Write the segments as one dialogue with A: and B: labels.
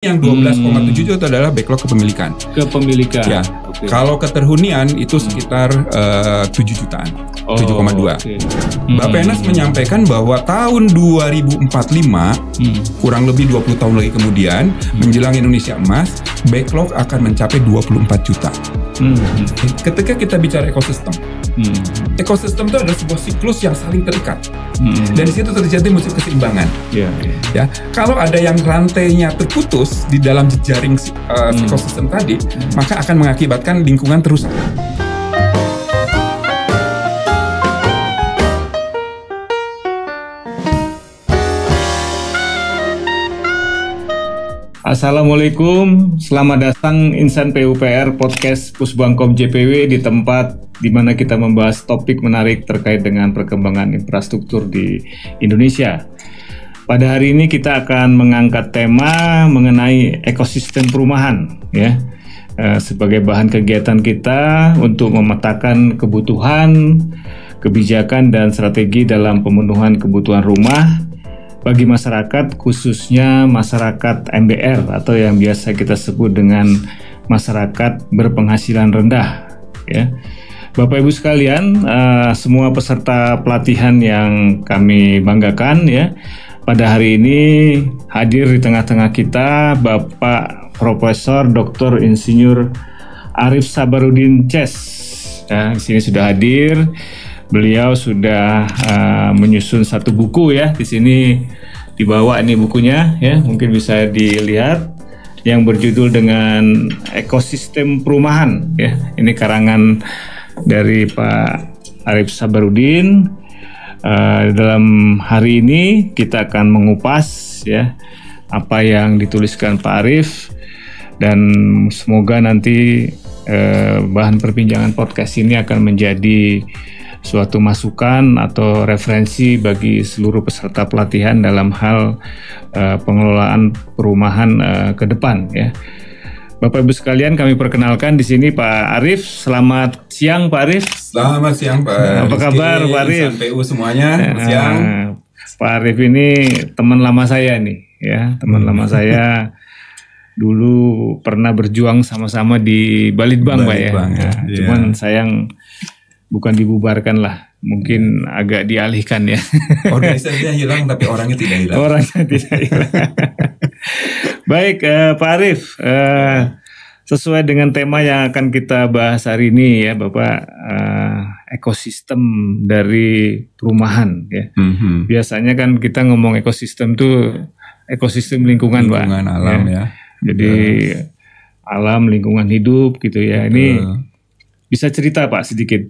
A: Yang 12,7 itu adalah backlog kepemilikan. Ya. Okay. Kalau keterhunian itu sekitar 7 jutaan. 7,2. Okay. Bappenas menyampaikan bahwa tahun 2045 kurang lebih 20 tahun lagi kemudian menjelang Indonesia Emas, backlog akan mencapai 24 juta. Ketika kita bicara ekosistem, ekosistem itu adalah sebuah siklus yang saling terikat. Dan di situ terjadi musim keseimbangan. Ya, kalau ada yang rantainya terputus di dalam jejaring ekosistem tadi, maka akan mengakibatkan lingkungan terus.
B: Assalamualaikum, selamat datang Insan PUPR Podcast Pusbangkom JPW di tempat di mana kita membahas topik menarik terkait dengan perkembangan infrastruktur di Indonesia. Pada hari ini kita akan mengangkat tema mengenai ekosistem perumahan, ya, sebagai bahan kegiatan kita untuk memetakan kebutuhan, kebijakan dan strategi dalam pemenuhan kebutuhan rumah bagi masyarakat, khususnya masyarakat MBR atau yang biasa kita sebut dengan masyarakat berpenghasilan rendah, ya. Bapak Ibu sekalian, semua peserta pelatihan yang kami banggakan, ya, pada hari ini hadir di tengah-tengah kita Bapak Profesor Dr. Insinyur Arif Sabarudin CS. Ya, di sini sudah hadir. Beliau sudah menyusun satu buku, ya. Di sini dibawa ini bukunya, ya. Mungkin bisa dilihat yang berjudul dengan Ekosistem Perumahan, ya. Ini karangan dari Pak Arif Sabarudin. Dalam hari ini kita akan mengupas, ya, apa yang dituliskan Pak Arif, dan semoga nanti bahan perbincangan podcast ini akan menjadi suatu masukan atau referensi bagi seluruh peserta pelatihan dalam hal pengelolaan perumahan ke depan, ya. Bapak Ibu sekalian, kami perkenalkan di sini Pak Arif. Selamat siang Pak Arif.
A: Selamat siang Pak.
B: Apa kabar Pak Arif?
A: PU semuanya. Siang.
B: Pak Arif ini teman lama saya nih, ya, teman lama saya. Dulu pernah berjuang sama-sama di Balitbang, Pak, ya. Cuman sayang bukan dibubarkan lah, mungkin agak dialihkan, ya.
A: Organisasinya hilang tapi orangnya tidak hilang.
B: Orangnya tidak hilang. Baik, Pak Arif, sesuai dengan tema yang akan kita bahas hari ini, ya, Bapak, ekosistem dari perumahan, ya. Biasanya kan kita ngomong ekosistem tuh ekosistem lingkungan, Pak.
A: Lingkungan alam, ya.
B: Jadi alam, lingkungan hidup, gitu, ya. Ini bisa cerita Pak sedikit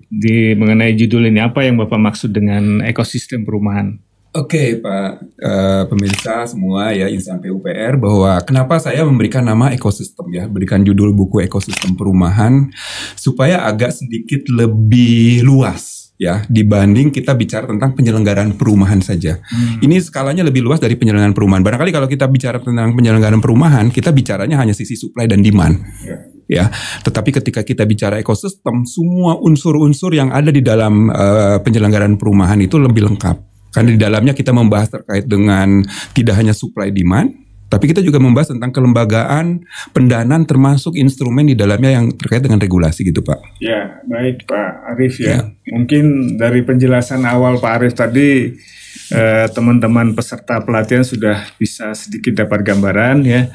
B: mengenai judul ini, apa yang Bapak maksud dengan ekosistem perumahan?
A: Oke, Pak, pemirsa semua, ya, Insan PUPR, bahwa kenapa saya memberikan nama ekosistem, ya, berikan judul buku ekosistem perumahan supaya agak sedikit lebih luas, ya, dibanding kita bicara tentang penyelenggaraan perumahan saja. Ini skalanya lebih luas dari penyelenggaraan perumahan. Barangkali kalau kita bicara tentang penyelenggaraan perumahan, kita bicaranya hanya sisi supply dan demand. Ya, tetapi ketika kita bicara ekosistem, semua unsur-unsur yang ada di dalam penyelenggaraan perumahan itu lebih lengkap. Karena di dalamnya kita membahas terkait dengan tidak hanya supply demand, tapi kita juga membahas tentang kelembagaan, pendanaan, termasuk instrumen di dalamnya yang terkait dengan regulasi, gitu Pak.
B: Ya, baik Pak Arif, ya. Mungkin dari penjelasan awal Pak Arif tadi, teman-teman peserta pelatihan sudah bisa sedikit dapat gambaran, ya.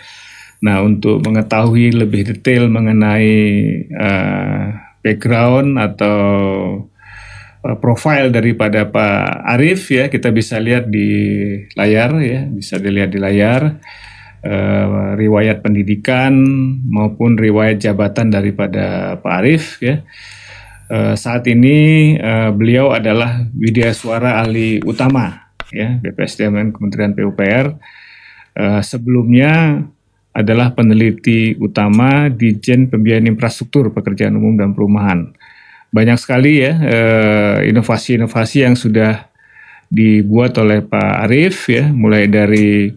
B: Nah, untuk mengetahui lebih detail mengenai background atau profil daripada Pak Arif, ya, kita bisa lihat di layar, ya, bisa dilihat di layar riwayat pendidikan maupun riwayat jabatan daripada Pak Arif, ya. Saat ini beliau adalah Widyaswara Ahli Utama, ya, BPSDM Kementerian PUPR. Sebelumnya adalah peneliti utama Ditjen Pembiayaan Infrastruktur Pekerjaan Umum dan Perumahan. Banyak sekali, ya, inovasi-inovasi yang sudah dibuat oleh Pak Arif, ya, mulai dari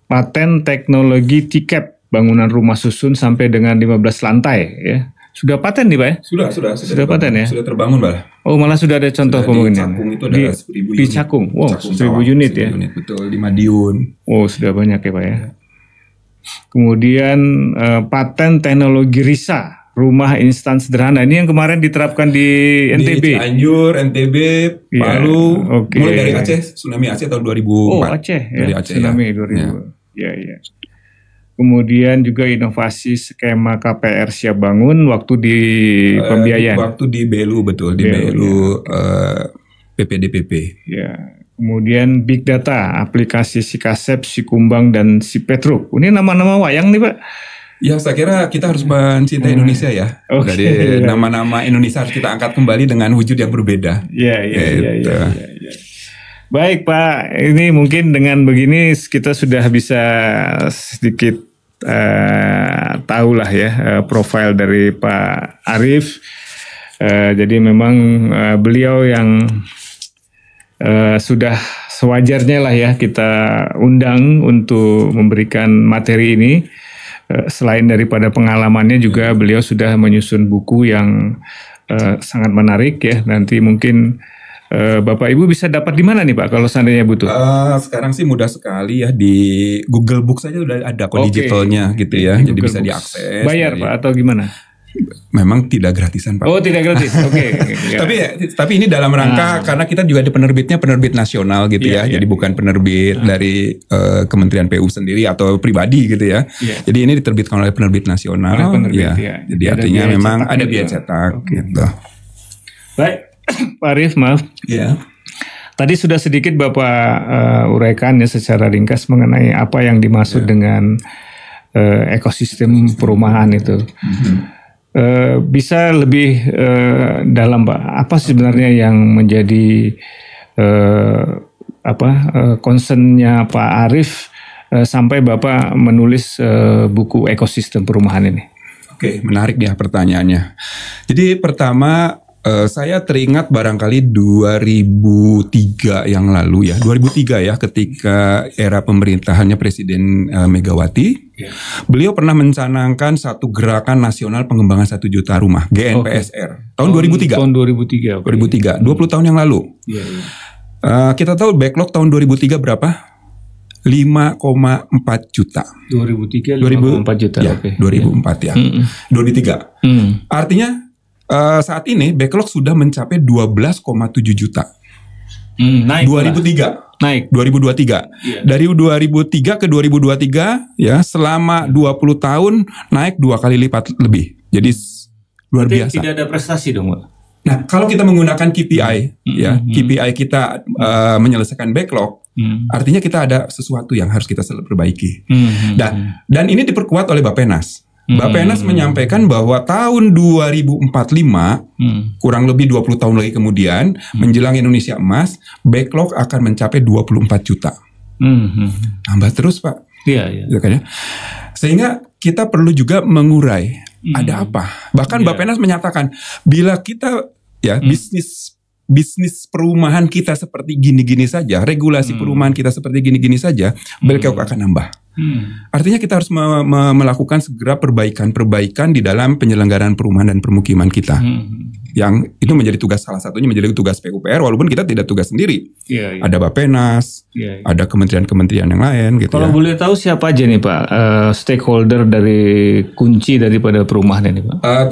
B: paten teknologi tiket bangunan rumah susun sampai dengan 15 lantai, ya. Sudah paten nih Pak, ya? Sudah paten, ya?
A: Sudah terbangun, Pak.
B: Oh, malah sudah ada contoh pembangunan.
A: Di Cakung itu ada 1000 unit.
B: Di Cakung, wow, 1000 unit, ya.
A: Unit, betul, di Madiun.
B: Oh, sudah banyak, ya Pak, ya. Kemudian paten teknologi RISA, rumah instan sederhana. Ini yang kemarin diterapkan di NTB.
A: Di Cianjur, NTB, Palu, mulai dari Aceh, tsunami Aceh tahun 2004.
B: Oh, Aceh ya.
A: Dari Aceh,
B: tsunami 2000. Ya. Kemudian juga inovasi skema KPR siap bangun waktu di pembiayaan.
A: Waktu di Belu, betul, di Belu PPDPP.
B: Ya. Kemudian Big Data, aplikasi Sikasep, Sikumbang, dan Sipetruk. Ini nama-nama wayang nih Pak.
A: Ya, saya kira kita harus mencintai Indonesia ya. Dari nama-nama Indonesia harus kita angkat kembali dengan wujud yang berbeda.
B: Iya. Baik Pak, ini mungkin dengan begini kita sudah bisa sedikit tahu lah ya profil dari Pak Arief. Jadi memang beliau yang sudah sewajarnya lah ya kita undang untuk memberikan materi ini. Selain daripada pengalamannya juga beliau sudah menyusun buku yang sangat menarik ya. Nanti mungkin Bapak Ibu bisa dapat di mana nih Pak kalau seandainya butuh?
A: Sekarang sih mudah sekali ya, di Google Books saja udah ada kok digitalnya gitu ya. Jadi bisa diakses.
B: Bayar Pak atau gimana?
A: Memang tidak gratisan Pak.
B: Oh, tidak gratis. Oke.
A: Tapi ini dalam rangka karena kita juga ada penerbitnya, penerbit nasional gitu ya. Jadi bukan penerbit dari Kementerian PU sendiri atau pribadi gitu ya. Jadi ini diterbitkan oleh penerbit nasional. Jadi artinya memang ada biaya cetak gitu.
B: Baik, Pak Arief, maaf.
A: Ya.
B: Tadi sudah sedikit Bapak uraikan ya secara ringkas mengenai apa yang dimaksud dengan ekosistem perumahan itu. Bisa lebih dalam Pak, apa sebenarnya yang menjadi concernnya Pak Arief sampai Bapak menulis buku ekosistem perumahan ini?
A: Oke, menarik ya pertanyaannya. Jadi pertama saya teringat barangkali 2003 yang lalu ya, 2003 ya, ketika era pemerintahannya Presiden Megawati, beliau pernah mencanangkan satu gerakan nasional pengembangan 1 juta rumah, GNPSR, tahun 2003.
B: Tahun 2003.
A: 2003, 20 tahun yang lalu. Kita tahu backlog tahun 2003 berapa? 5,4 juta.
B: 2003 5,4 juta.
A: Ya, 2004 ya. 2003. Artinya saat ini backlog sudah mencapai 12,7 juta.
B: Naik
A: 2003.
B: Naik
A: 2023. Dari 2003 ke 2023 ya, selama 20 tahun naik 2 kali lipat lebih. Jadi luar biasa.
B: Tidak ada prestasi dong, Pak.
A: Nah, kalau kita menggunakan KPI ya, KPI kita menyelesaikan backlog, artinya kita ada sesuatu yang harus kita perbaiki. Dan ini diperkuat oleh Bappenas. Bappenas menyampaikan bahwa tahun 2045, kurang lebih 20 tahun lagi kemudian, menjelang Indonesia Emas, backlog akan mencapai 24 juta. Tambah terus Pak.
B: Iya.
A: Ya, kan, ya? Sehingga kita perlu juga mengurai, ada apa. Bahkan Bappenas menyatakan, bila kita ya bisnis perumahan kita seperti gini-gini saja, regulasi perumahan kita seperti gini-gini saja, backlog akan nambah. Artinya kita harus melakukan segera perbaikan di dalam penyelenggaraan perumahan dan permukiman kita. Yang itu menjadi tugas, salah satunya menjadi tugas PUPR, walaupun kita tidak tugas sendiri. Ada Bappenas, ada kementerian-kementerian yang lain. Gitu.
B: Kalau boleh tahu siapa aja nih Pak stakeholder dari kunci daripada perumahan ini Pak?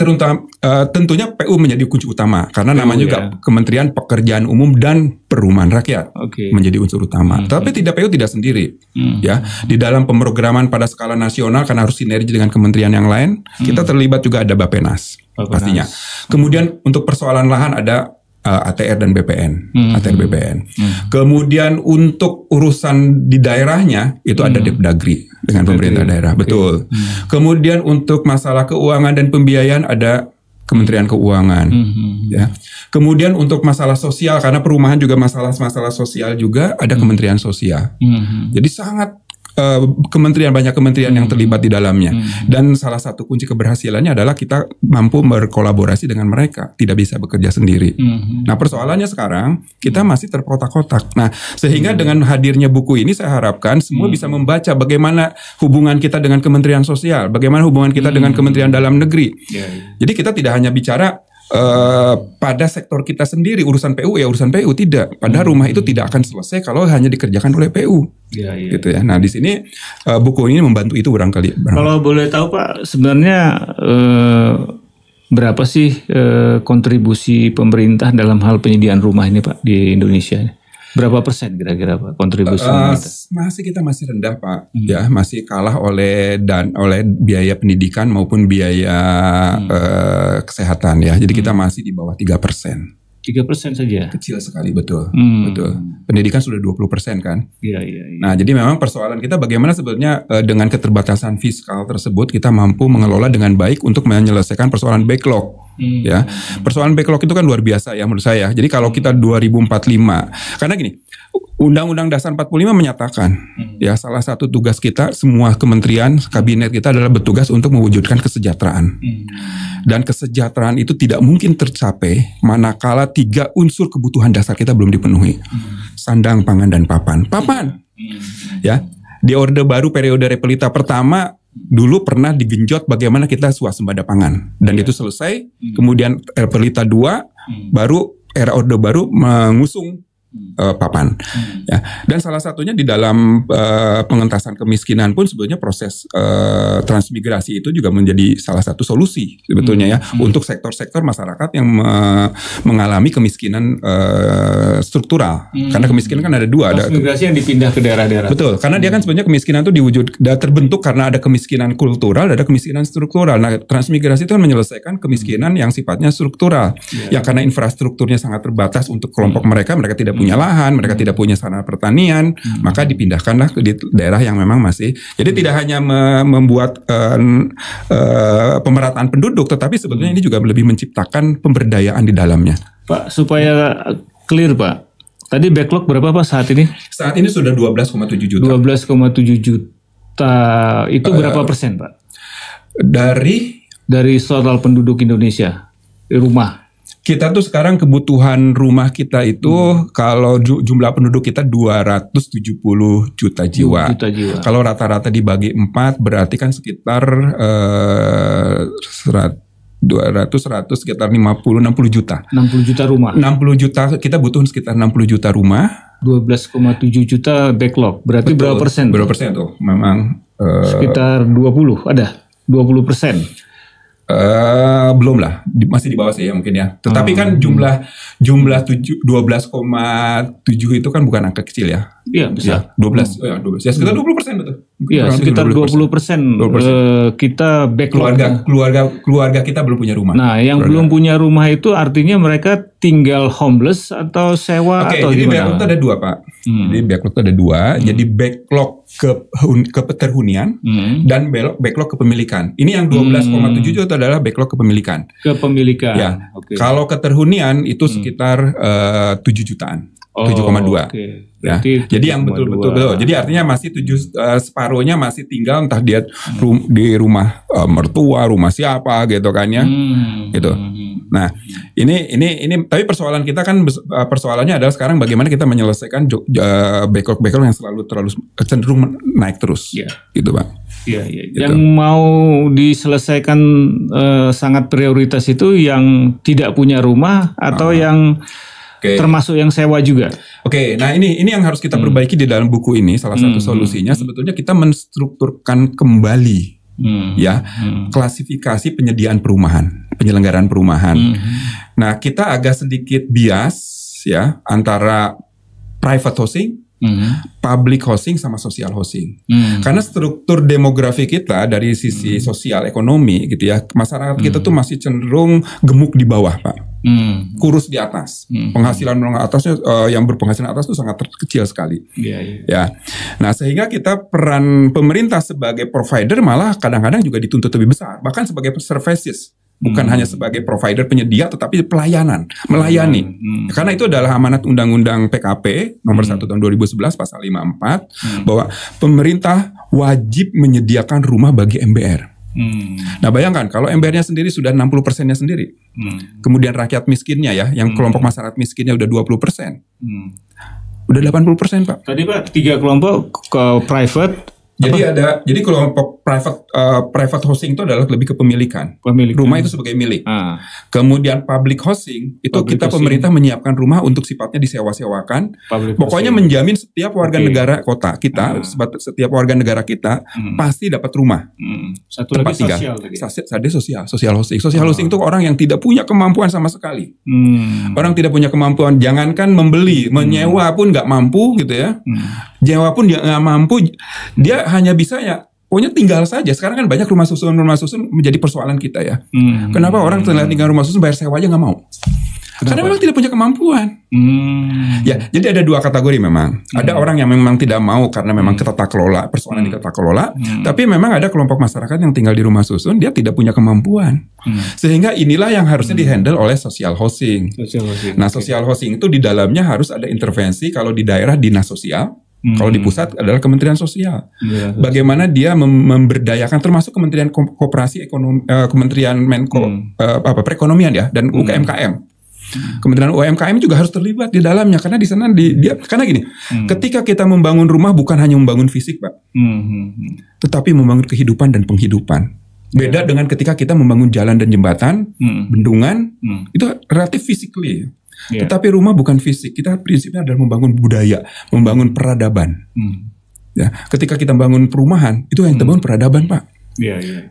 A: Tentunya PU menjadi kunci utama karena namanya juga Kementerian Pekerjaan Umum dan Perumahan Rakyat menjadi unsur utama. Tapi PU tidak sendiri, ya. Di dalam pemrograman pada skala nasional karena harus sinergi dengan kementerian yang lain, kita terlibat juga ada Bappenas. Pastinya. Kemudian untuk persoalan lahan ada ATR dan BPN, ATR BPN. Kemudian untuk urusan di daerahnya itu ada Depdagri dengan pemerintah daerah, betul. Kemudian untuk masalah keuangan dan pembiayaan ada Kementerian Keuangan, ya. Kemudian untuk masalah sosial karena perumahan juga masalah sosial juga ada Kementerian Sosial. Jadi sangat banyak kementerian yang terlibat di dalamnya. Dan salah satu kunci keberhasilannya adalah kita mampu berkolaborasi dengan mereka, tidak bisa bekerja sendiri. Nah, persoalannya sekarang kita masih terkotak-kotak. Nah, sehingga dengan hadirnya buku ini saya harapkan semua bisa membaca bagaimana hubungan kita dengan Kementerian Sosial, bagaimana hubungan kita dengan Kementerian Dalam Negeri. Jadi kita tidak hanya bicara pada sektor kita sendiri urusan PU ya urusan PU, tidak. Padahal rumah itu tidak akan selesai kalau hanya dikerjakan oleh PU. Gitu ya. Nah di sini buku ini membantu itu barangkali.
B: Kalau boleh tahu Pak, sebenarnya berapa sih kontribusi pemerintah dalam hal penyediaan rumah ini Pak di Indonesia? Berapa persen kira-kira Pak kontribusi pemerintah?
A: Kita masih rendah Pak, ya masih kalah oleh biaya pendidikan maupun biaya kesehatan ya. Jadi kita masih di bawah 3%.
B: 3% saja.
A: Kecil sekali, betul. Betul. Pendidikan sudah 20% kan?
B: Iya.
A: Nah, jadi memang persoalan kita bagaimana sebetulnya dengan keterbatasan fiskal tersebut kita mampu mengelola dengan baik untuk menyelesaikan persoalan backlog. Ya, persoalan backlog itu kan luar biasa ya menurut saya. Jadi kalau kita 2045, karena gini, Undang-Undang Dasar 45 menyatakan ya salah satu tugas kita semua kementerian kabinet kita adalah bertugas untuk mewujudkan kesejahteraan. Dan kesejahteraan itu tidak mungkin tercapai manakala 3 unsur kebutuhan dasar kita belum dipenuhi. Sandang, pangan, dan papan. Ya, di Orde Baru periode Repelita pertama dulu pernah digenjot bagaimana kita swasembada pangan dan itu selesai. Kemudian Repelita 2 baru era Orde Baru mengusung papan. Ya. Dan salah satunya di dalam pengentasan kemiskinan pun sebetulnya proses transmigrasi itu juga menjadi salah satu solusi sebetulnya ya untuk sektor-sektor masyarakat yang mengalami kemiskinan struktural. Karena kemiskinan kan ada 2, ada
B: transmigrasi yang dipindah ke daerah-daerah.
A: Betul, karena dia kan sebenarnya kemiskinan itu terbentuk karena ada kemiskinan kultural, ada kemiskinan struktural. Nah, transmigrasi itu kan menyelesaikan kemiskinan yang sifatnya struktural. Ya karena infrastrukturnya sangat terbatas untuk kelompok mereka tidak punya lahan, mereka tidak punya sarana pertanian, maka dipindahkanlah ke daerah yang memang masih. Jadi tidak hanya membuat pemerataan penduduk, tetapi sebetulnya ini juga lebih menciptakan pemberdayaan di dalamnya.
B: Pak, supaya clear Pak, tadi backlog berapa Pak saat ini?
A: Saat ini sudah 12,7 juta.
B: 12,7 juta itu berapa persen Pak? Dari total penduduk Indonesia rumah.
A: Kita tuh sekarang kebutuhan rumah kita itu kalau jumlah penduduk kita 270 juta jiwa. Kalau rata-rata dibagi 4 berarti kan sekitar 200 sekitar 50 60 juta.
B: 60 juta rumah.
A: 60 juta kita butuh sekitar 60 juta rumah.
B: 12,7 juta backlog. Berarti betul, berapa persen?
A: Berapa persen tuh? Memang
B: sekitar 20 ada 20%.
A: Belum lah, masih di bawah saya mungkin ya. Tetapi kan jumlah 12,7 itu kan bukan angka kecil ya.
B: Iya besar.
A: Ya, 12 ya sekitar 20% betul.
B: Iya sekitar 20%. Kita backlog.
A: Keluarga kita belum punya rumah.
B: Nah yang belum punya rumah itu artinya mereka tinggal homeless atau sewa atau
A: jadi
B: gimana?
A: backlog itu ada 2 Pak. Jadi backlog itu ada 2. Jadi backlog ke peterhunian dan backlog kepemilikan. Ini yang 12,7 itu adalah backlog kepemilikan.
B: Kepemilikan.
A: Ya. Kalau keterhunian itu sekitar 7 jutaan. 7,2. Ya. Jadi yang betul. Jadi artinya masih separuhnya masih tinggal entah dia di rumah mertua, rumah siapa gitu kan ya. Gitu. Nah, ini tapi persoalan kita kan persoalannya adalah sekarang bagaimana kita menyelesaikan backlog yang terlalu cenderung naik terus. Gitu, Pak.
B: Iya. Gitu. Yang mau diselesaikan sangat prioritas itu yang tidak punya rumah atau yang termasuk yang sewa juga.
A: Nah ini yang harus kita perbaiki di dalam buku ini. Salah satu solusinya sebetulnya kita menstrukturkan kembali klasifikasi penyediaan perumahan, penyelenggaraan perumahan. Nah kita agak sedikit bias ya antara private housing, public housing sama social housing. Karena struktur demografi kita dari sisi sosial ekonomi gitu ya, masyarakat kita tuh masih cenderung gemuk di bawah Pak. Kurus di atas. Penghasilan menengah atasnya yang berpenghasilan atas itu sangat kecil sekali. Ya. Nah, sehingga kita peran pemerintah sebagai provider malah kadang-kadang juga dituntut lebih besar, bahkan sebagai services. Bukan hanya sebagai provider penyedia tetapi pelayanan, melayani. Karena itu adalah amanat Undang-Undang PKP nomor 1 tahun 2011 pasal 54 bahwa pemerintah wajib menyediakan rumah bagi MBR. Nah bayangkan kalau MBR-nya sendiri sudah 60%-nya sendiri. Kemudian rakyat miskinnya ya, yang kelompok masyarakat miskinnya udah 20%. Udah 80% Pak.
B: Tadi Pak 3 kelompok ke private.
A: Jadi kelompok private private housing itu adalah lebih ke pemilikan. Rumah itu sebagai milik. Kemudian public housing itu pemerintah menyiapkan rumah untuk sifatnya disewa-sewakan. Pokoknya menjamin setiap warga negara kota kita, setiap warga negara kita pasti dapat rumah.
B: Satu lagi sosial.
A: Ada social housing. Social housing itu orang yang tidak punya kemampuan sama sekali. Orang tidak punya kemampuan, jangankan membeli, menyewa pun nggak mampu gitu ya. Nyewa pun dia nggak mampu, dia hanya bisa ya. Pokoknya tinggal saja. Sekarang kan banyak rumah susun menjadi persoalan kita ya. Kenapa orang tinggal rumah susun bayar sewa aja nggak mau? Karena memang tidak punya kemampuan. Ya, jadi ada dua kategori memang. Ada orang yang memang tidak mau karena memang tata kelola, persoalan di tata kelola. Tapi memang ada kelompok masyarakat yang tinggal di rumah susun, dia tidak punya kemampuan. Sehingga inilah yang harusnya dihandle oleh social housing. Nah, social housing itu di dalamnya harus ada intervensi. Kalau di daerah dinas sosial. Kalau di pusat adalah Kementerian Sosial. Bagaimana dia memberdayakan, termasuk Kementerian Koperasi Ekonomi, Kementerian Menko Perekonomian ya, dan UMKM. Kementerian UMKM juga harus terlibat di dalamnya karena di sana dia karena gini, ketika kita membangun rumah bukan hanya membangun fisik, Pak, tetapi membangun kehidupan dan penghidupan. Beda dengan ketika kita membangun jalan dan jembatan, bendungan, itu relatif physically. Tetapi rumah bukan fisik. Kita prinsipnya adalah membangun budaya, membangun peradaban. Ya, ketika kita membangun perumahan, itu yang kita bangun peradaban, Pak.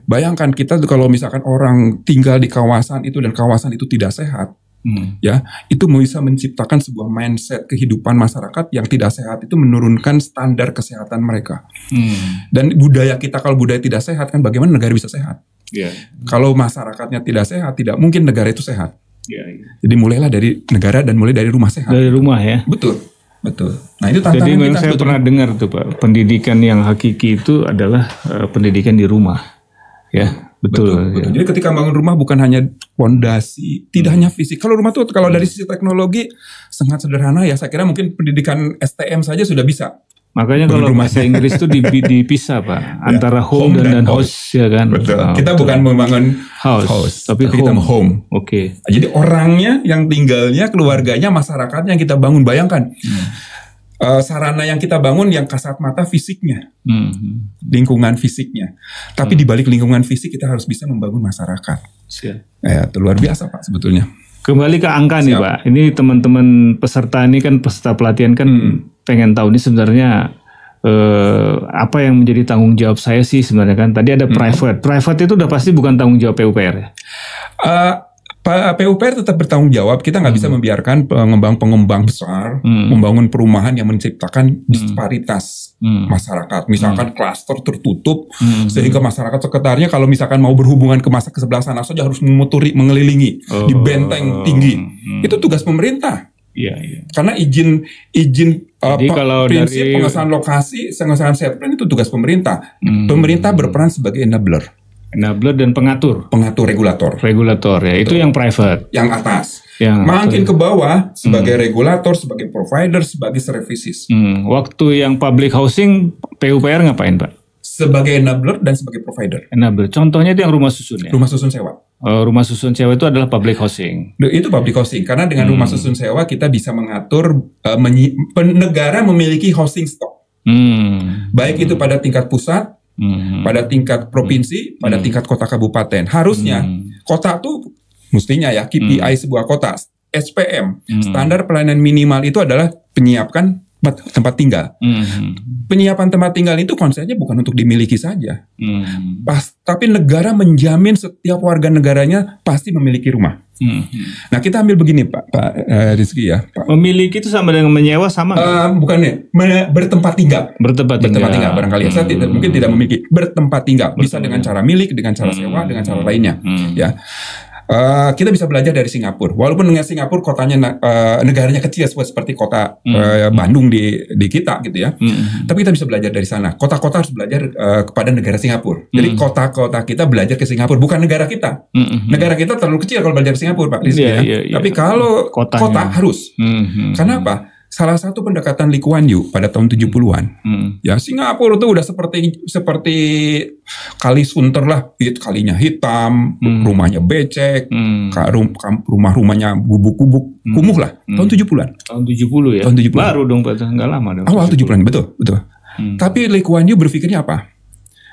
A: Bayangkan kita kalau misalkan orang tinggal di kawasan itu dan kawasan itu tidak sehat, ya, itu bisa menciptakan sebuah mindset kehidupan masyarakat yang tidak sehat, itu menurunkan standar kesehatan mereka. Dan budaya kita, kalau budaya tidak sehat kan bagaimana negara bisa sehat? Kalau masyarakatnya tidak sehat, tidak mungkin negara itu sehat. Jadi mulailah dari negara dan mulai dari rumah sehat. Dari rumah ya. Betul. Nah itu tantangan. Jadi memang saya pernah dengar tuh Pak, pendidikan yang hakiki itu adalah pendidikan di rumah. Ya, betul. Jadi ketika bangun rumah bukan hanya fondasi, tidak hanya fisik. Kalau rumah tuh kalau dari sisi teknologi sangat sederhana ya. Saya kira mungkin pendidikan STM saja sudah bisa. Makanya kalau bahasa Inggris itu dipisah Pak, antara home dan house ya kan. Betul. Kita bukan membangun house tapi kita home. Oke. Jadi orangnya yang tinggalnya, keluarganya, masyarakatnya yang kita bangun. Bayangkan sarana yang kita bangun yang kasat mata fisiknya, lingkungan fisiknya. Tapi di balik lingkungan fisik kita harus bisa membangun masyarakat. Ya, itu luar biasa Pak sebetulnya. Kembali ke angka nih Pak. Ini teman-teman peserta ini kan peserta pelatihan kan pengen tahu ini sebenarnya apa yang menjadi tanggung jawab saya sih sebenarnya kan. Tadi ada private. Private itu udah pasti bukan tanggung jawab PUPR ya? PUPR tetap bertanggung jawab. Kita nggak bisa membiarkan pengembang besar membangun perumahan yang menciptakan disparitas masyarakat. Misalkan klaster tertutup sehingga masyarakat sekitarnya kalau misalkan mau berhubungan ke sebelah sana saja harus mengelilingi di benteng tinggi. Itu tugas pemerintah. Karena izin kalau prinsip dari pengesahan lokasi, pengesahan set plan itu tugas pemerintah. Pemerintah berperan sebagai enabler dan pengatur regulator ya. Itu yang private, yang atas. Makin ke bawah sebagai regulator, sebagai provider, sebagai services. Waktu yang public housing PUPR ngapain Pak? Sebagai enabler dan sebagai provider. Enabler. Contohnya itu yang rumah susun ya. Rumah susun sewa. Rumah susun sewa itu adalah public housing. Itu public housing karena dengan rumah susun sewa kita bisa mengatur negara memiliki housing stock. Baik itu pada tingkat pusat, pada tingkat provinsi, pada tingkat kota kabupaten. Harusnya kota tuh mestinya ya KPI sebuah kota, SPM, standar pelayanan minimal itu adalah penyiapkan tempat tinggal. Penyiapan tempat tinggal itu konsepnya bukan untuk dimiliki saja. Tapi negara menjamin setiap warga negaranya pasti memiliki rumah. Nah kita ambil begini Pak Rizky ya. Pak. Memiliki itu sama dengan menyewa sama? Bukannya bertempat tinggal. Bertempat tinggal barangkali. Saya mungkin tidak memiliki bertempat tinggal. Bisa dengan cara milik, dengan cara sewa, dengan cara lainnya. Ya. Kita bisa belajar dari Singapura. Walaupun dengan Singapura kotanya negaranya kecil seperti kota Bandung di kita gitu ya. Tapi kita bisa belajar dari sana. Kota-kota harus belajar kepada negara Singapura. Jadi kota-kota kita belajar ke Singapura, bukan negara kita. Negara kita terlalu kecil kalau belajar Singapura, Pak Rizky ya. Tapi kalau kota harus. Karena apa? Salah satu pendekatan Lee Kuan Yew pada tahun 70-an. Ya Singapura itu udah seperti kali Sunter lah, kalinya hitam, rumahnya becek, rumah-rumahnya gubuk-gubuk, kumuh lah. Tahun 70-an. Tahun 70 ya. Tahun 70. Baru dong, enggak lama dong. Awal 70-an, betul. Tapi Lee Kuan Yew berpikirnya apa?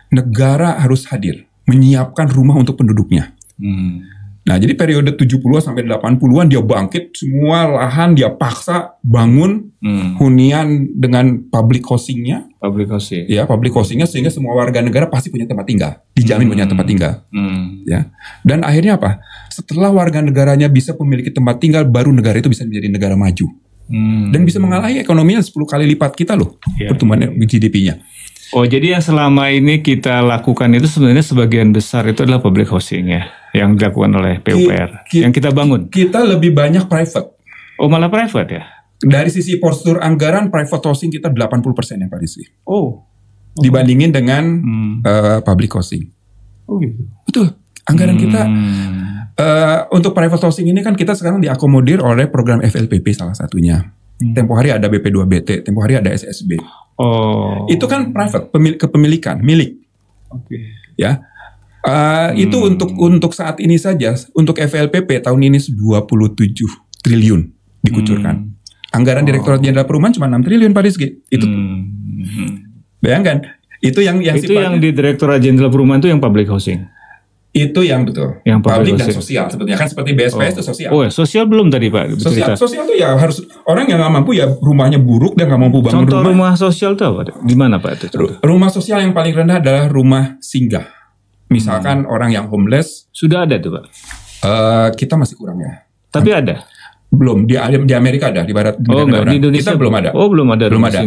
A: negara harus hadir menyiapkan rumah untuk penduduknya. Nah, jadi periode 70-an sampai 80-an dia bangkit, semua lahan dia paksa bangun hunian dengan public housing-nya.
B: Public housing.
A: Ya, public housing-nya sehingga semua warga negara pasti punya tempat tinggal, dijamin punya tempat tinggal. Ya. Dan akhirnya apa? Setelah warga negaranya bisa memiliki tempat tinggal, baru negara itu bisa menjadi negara maju. Dan bisa mengalahi ekonominya 10 kali lipat kita loh, pertumbuhan GDP-nya.
B: Oh, jadi yang selama ini kita lakukan itu sebenarnya sebagian besar itu adalah public housing ya, yang dilakukan oleh PUPR, yang kita bangun.
A: Kita lebih banyak private.
B: Oh, malah private ya?
A: Dari sisi postur anggaran, private housing kita 80% ya Pak Rizky.
B: Oh.
A: Dibandingin dengan public housing.
B: Oh gitu.
A: Betul. Anggaran kita untuk private housing ini kan kita sekarang diakomodir oleh program FLPP salah satunya. Tempo hari ada BP2BT, tempo hari ada SSB.
B: Oh.
A: Itu kan private, kepemilikan, milik.
B: Oke.
A: Ya. Itu untuk saat ini saja, untuk FLPP tahun ini 27 triliun dikucurkan. Anggaran Direktorat Jenderal Perumahan cuma 6 triliun Pak Rizky. Itu bayangkan, itu yang
B: yang di Direktorat Jenderal Perumahan itu yang public housing.
A: Itu yang betul.
B: Yang
A: public dan sosial sebetulnya kan seperti BSPS itu sosial.
B: Oh, ya, sosial belum tadi Pak.
A: Sosial itu ya harus orang yang nggak mampu ya rumahnya buruk dan nggak mampu bangun
B: contoh rumah sosial itu apa? Di mana Pak itu?
A: Rumah sosial yang paling rendah adalah rumah singgah. Misalkan orang yang homeless.
B: Sudah ada tuh Pak?
A: Kita masih kurang ya.
B: Tapi ada?
A: Belum, di Amerika ada, di barat.
B: Di Indonesia
A: kita belum ada.
B: Oh, belum ada.
A: Belum ada.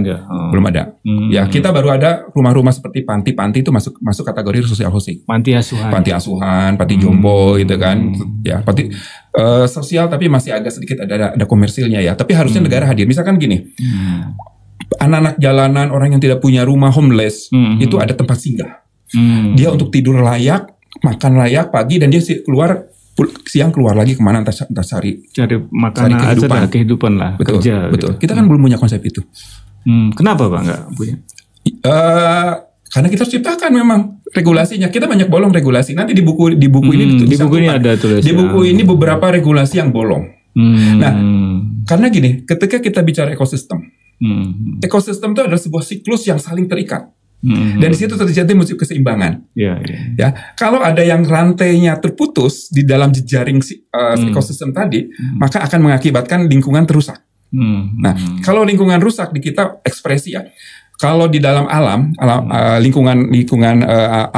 A: Belum ada. Ya, kita baru ada rumah-rumah seperti panti-panti itu masuk kategori social housing.
B: Panti asuhan,
A: panti jompo gitu kan. Ya, panti sosial tapi masih agak sedikit ada komersilnya ya. Tapi harusnya negara hadir. Misalkan gini. Anak-anak jalanan, orang yang tidak punya rumah, homeless, itu ada tempat singgah. Dia untuk tidur layak, makan layak pagi, dan dia siang keluar lagi kemana entah cari
B: makanan, cari kehidupan lah.
A: Betul,
B: kerja.
A: Betul.
B: Gitu.
A: Kita kan belum punya konsep itu.
B: Kenapa Pak nggak punya?
A: Karena kita harus ciptakan memang regulasinya. Kita banyak bolong regulasi. Nanti di buku ini
B: ada tulis.
A: Di buku ini beberapa regulasi yang bolong. Nah, karena gini, ketika kita bicara ekosistem, ekosistem itu adalah sebuah siklus yang saling terikat. Dan di situ terjadi muncul keseimbangan. Ya, kalau ada yang rantainya terputus di dalam jejaring ekosistem tadi, maka akan mengakibatkan lingkungan terusak. Nah, kalau lingkungan rusak di kita ekspresi ya. Kalau di dalam lingkungan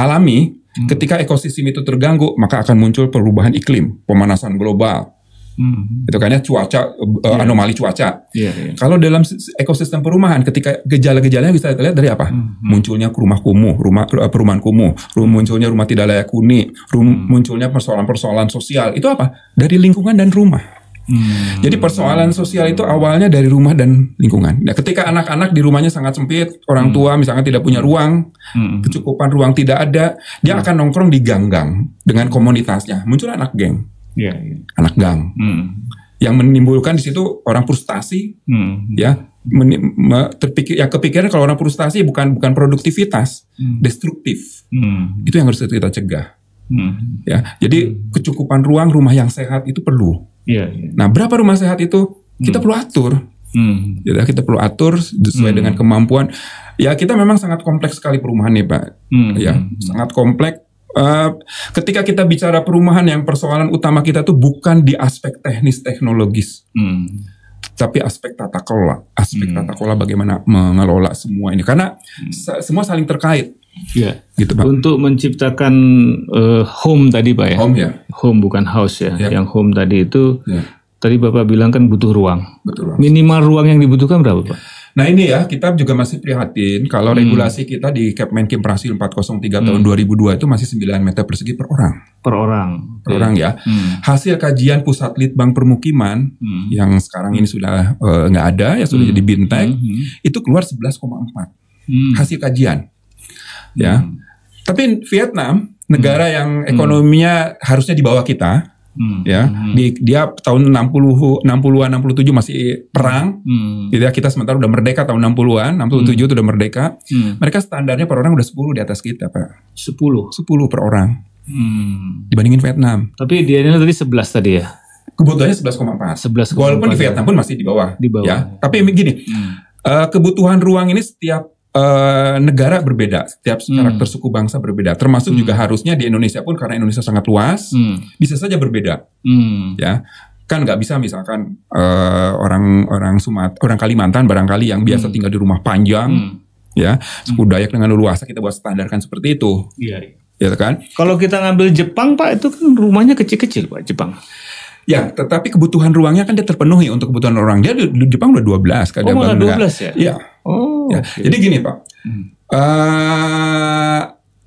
A: alami, ketika ekosistem itu terganggu, maka akan muncul perubahan iklim, pemanasan global. Itu kan ya cuaca, anomali cuaca. Kalau dalam ekosistem perumahan, ketika gejala-gejalanya bisa kita lihat dari apa? Munculnya perumahan kumuh, munculnya rumah tidak layak huni, munculnya persoalan-persoalan sosial. Itu apa? Dari lingkungan dan rumah. Jadi persoalan sosial itu awalnya dari rumah dan lingkungan. Nah, ketika anak-anak di rumahnya sangat sempit, orang tua misalnya tidak punya ruang, kecukupan ruang tidak ada, dia akan nongkrong di gang-gang dengan komunitasnya. Muncul anak geng. Anak gang, yang menimbulkan di situ orang frustasi, ya, kepikiran kalau orang frustasi bukan produktivitas, destruktif. Itu yang harus kita cegah. Ya, jadi kecukupan ruang, rumah yang sehat itu perlu. Nah, berapa rumah sehat itu kita perlu atur. Jadi kita perlu atur sesuai dengan kemampuan. Ya, kita memang sangat kompleks sekali perumahan nih Pak. Ya, sangat kompleks. Ketika kita bicara perumahan, yang persoalan utama kita tuh bukan di aspek teknis teknologis, tapi aspek tata kelola. Tata kelola bagaimana mengelola semua ini, karena semua saling terkait. Gitu, Pak.
B: Untuk menciptakan home tadi Pak ya. Home bukan house ya. Yang home tadi itu tadi Bapak bilang kan butuh ruang.
A: Betul.
B: Minimal ruang yang dibutuhkan berapa Pak?
A: Nah ini ya, kita juga masih prihatin kalau regulasi kita di Kepmenkim Prasil 403 tahun 2002 itu masih 9 meter persegi per orang. Per orang ya. Hasil kajian Pusat Litbang Permukiman yang sekarang ini sudah nggak ada, ya sudah jadi bintek, itu keluar 11,4 hasil kajian. Ya. Tapi Vietnam, negara yang ekonominya harusnya di bawah kita, ya, dia tahun 60-an 67 masih perang. Jadi kita sementara udah merdeka tahun 60-an, 67 itu udah merdeka. Mereka standarnya per orang udah 10 di atas kita, Pak. 10 per orang. Dibandingin Vietnam.
B: Tapi dia ini tadi 11 tadi ya.
A: Kebutuhannya 11,4. Walaupun di Vietnam pun masih di bawah. Ya. Tapi begini, kebutuhan ruang ini setiap negara berbeda, setiap karakter suku bangsa berbeda, termasuk juga harusnya di Indonesia pun karena Indonesia sangat luas, bisa saja berbeda, ya kan nggak bisa misalkan orang Kalimantan barangkali yang biasa tinggal di rumah panjang, ya suku Dayak dengan leluasa kita buat standarkan seperti itu, ya kan?
B: Kalau kita ngambil Jepang Pak, itu kan rumahnya kecil-kecil Pak, Jepang.
A: Ya, tetapi kebutuhan ruangnya kan dia terpenuhi untuk kebutuhan orang. Dia di Jepang udah 12 kan.
B: Oh, malah 12 ya?
A: Iya.
B: Oh.
A: Ya.
B: Okay.
A: Jadi gini Pak,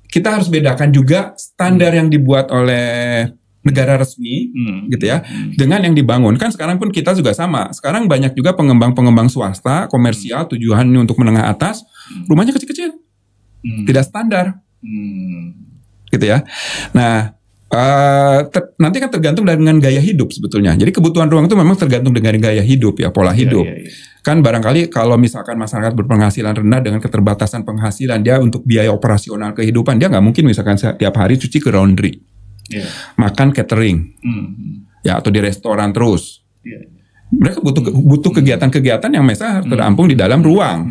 A: kita harus bedakan juga standar yang dibuat oleh negara resmi, gitu ya, dengan yang dibangun. Kan sekarang pun kita juga sama. Sekarang banyak juga pengembang-pengembang swasta, komersial, tujuannya untuk menengah atas, rumahnya kecil-kecil, tidak standar, gitu ya. Nah. Nanti kan tergantung dengan gaya hidup sebetulnya. Jadi kebutuhan ruang itu memang tergantung dengan gaya hidup ya, pola hidup. Kan barangkali kalau misalkan masyarakat berpenghasilan rendah dengan keterbatasan penghasilan, dia untuk biaya operasional kehidupan dia nggak mungkin misalkan setiap hari cuci ke laundry, makan catering, ya atau di restoran terus. Mereka butuh kegiatan-kegiatan yang misalnya terampung di dalam ruang.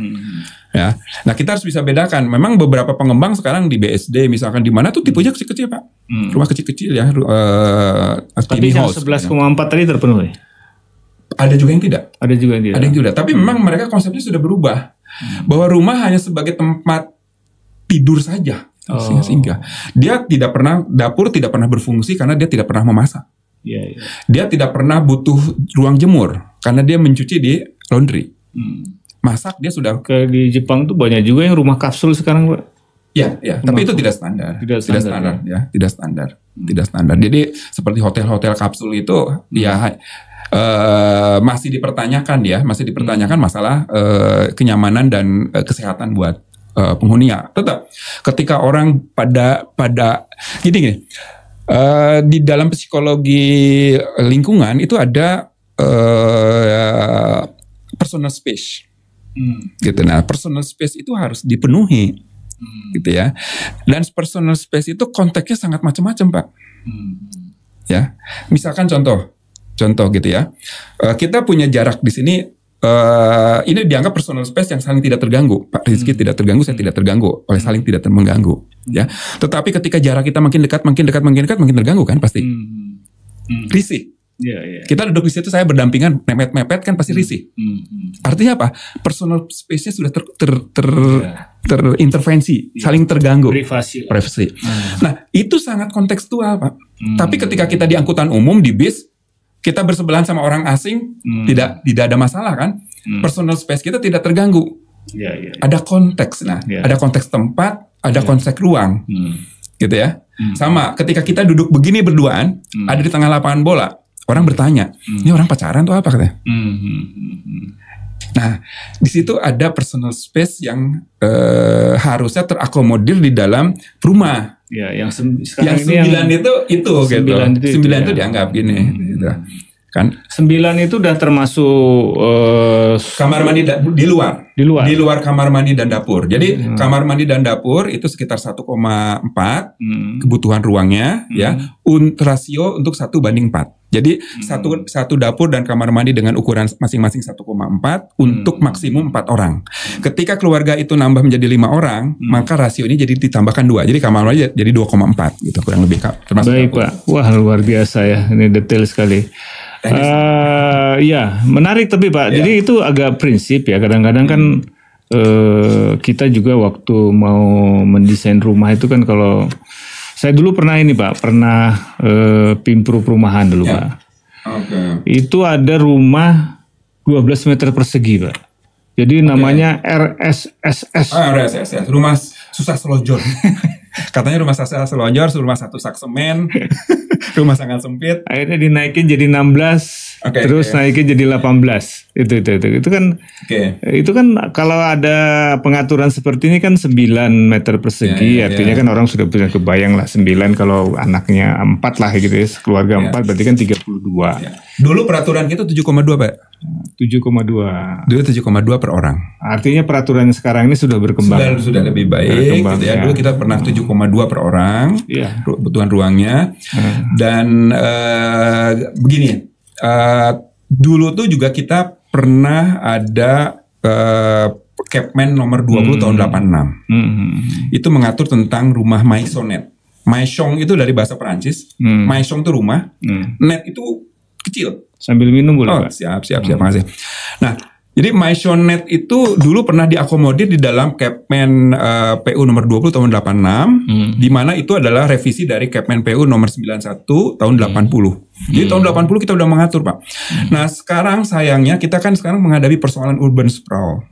A: Ya, nah kita harus bisa bedakan. Memang beberapa pengembang sekarang di BSD misalkan di mana tuh tipenya kecil-kecil Pak, rumah kecil-kecil ya.
B: Tapi yang 11,4 tadi terpenuhi.
A: Ada juga yang tidak.
B: Ada juga yang tidak.
A: Ada yang tidak. Tapi memang mereka konsepnya sudah berubah, bahwa rumah hanya sebagai tempat tidur saja. Sehingga dia tidak pernah, dapur tidak pernah berfungsi karena dia tidak pernah memasak. Dia tidak pernah butuh ruang jemur karena dia mencuci di laundry. Masak dia sudah
B: di Jepang tuh banyak juga yang rumah kapsul sekarang Pak.
A: Ya, tapi itu tidak standar. Tidak standar ya, tidak standar. Jadi seperti hotel-hotel kapsul itu ya masih dipertanyakan masalah kenyamanan dan kesehatan buat penghuninya. Tetap ketika orang pada gini di dalam psikologi lingkungan itu ada personal space. Gitu. Nah, personal space itu harus dipenuhi, gitu ya. Dan personal space itu konteksnya sangat macam-macam, Pak. Ya, misalkan contoh gitu ya. Kita punya jarak di sini. Ini dianggap personal space yang saling tidak terganggu. Pak Rizky tidak terganggu, saya tidak terganggu, oleh saling tidak mengganggu. Ya. Tetapi ketika jarak kita makin dekat, makin terganggu kan pasti. Risih. Kita duduk di situ, saya berdampingan, mepet-mepet kan pasti risih. Artinya apa? Personal space-nya sudah terintervensi, saling terganggu. Privasi. Nah, itu sangat kontekstual, Pak. Tapi ketika kita di angkutan umum, di bis, kita bersebelahan sama orang asing, tidak ada masalah kan? Personal space kita tidak terganggu. Ada konteks, ada konteks tempat, ada konteks ruang, gitu ya. Sama, ketika kita duduk begini berduaan, ada di tengah lapangan bola. Orang bertanya, ini orang pacaran tuh apa katanya? Nah, di situ ada personal space yang harusnya terakomodir di dalam rumah.
B: Ya, yang
A: sekarang yang 9 itu gitu. 9 itu dianggap gini, gitu. Kan
B: 9 itu udah termasuk
A: kamar mandi di luar kamar mandi dan dapur. Jadi kamar mandi dan dapur itu sekitar 1,4 kebutuhan ruangnya, ya, rasio untuk 1:4. Jadi satu dapur dan kamar mandi dengan ukuran masing-masing 1,4 untuk maksimum 4 orang. Ketika keluarga itu nambah menjadi 5 orang, maka rasio ini jadi ditambahkan 2. Jadi kamar mandi jadi 2,4 gitu kurang lebih. Termasuk
B: baik
A: dapur.
B: Pak, wah luar biasa ya, ini detail sekali. Ya menarik tapi Pak. Jadi itu agak prinsip ya. Kadang-kadang kan kita juga waktu mau mendesain rumah itu kan, kalau saya dulu pernah pimpru perumahan dulu Pak. Itu ada rumah 12 meter persegi Pak. Jadi namanya RSSS.
A: RSSS, rumah susah selonjor. Katanya rumah susah selonjor, rumah satu sak semen, rumah sangat sempit.
B: Akhirnya dinaikin jadi 16, terus naikin jadi 18. Itu kan, itu kan kalau ada pengaturan seperti ini kan 9 meter persegi, artinya kan orang sudah punya kebayang lah 9 kalau anaknya 4 lah gitu ya, keluarga 4 berarti kan 32.
A: Dulu peraturan kita 7,2 Pak.
B: 7,2.
A: Dulu 7,2 per orang.
B: Artinya peraturan sekarang ini sudah berkembang.
A: Sudah lebih baik gitu ya. Dulu kita pernah 7,2 per orang, kebutuhan ruangnya. Dan begini, dulu tuh juga kita pernah ada Kepmen nomor 20 tahun 86. Itu mengatur tentang rumah maisonette. Maison itu dari bahasa Perancis. Maison itu rumah. Net itu kecil.
B: Sambil minum boleh, Pak?
A: Siap. Makasih. Nah, jadi maisonette itu dulu pernah diakomodir di dalam Kepmen PU nomor 20 tahun 86, di mana itu adalah revisi dari Kepmen PU nomor 91 tahun 80. Jadi tahun 80 kita udah mengatur, Pak. Nah, sekarang sayangnya kita kan sekarang menghadapi persoalan urban sprawl.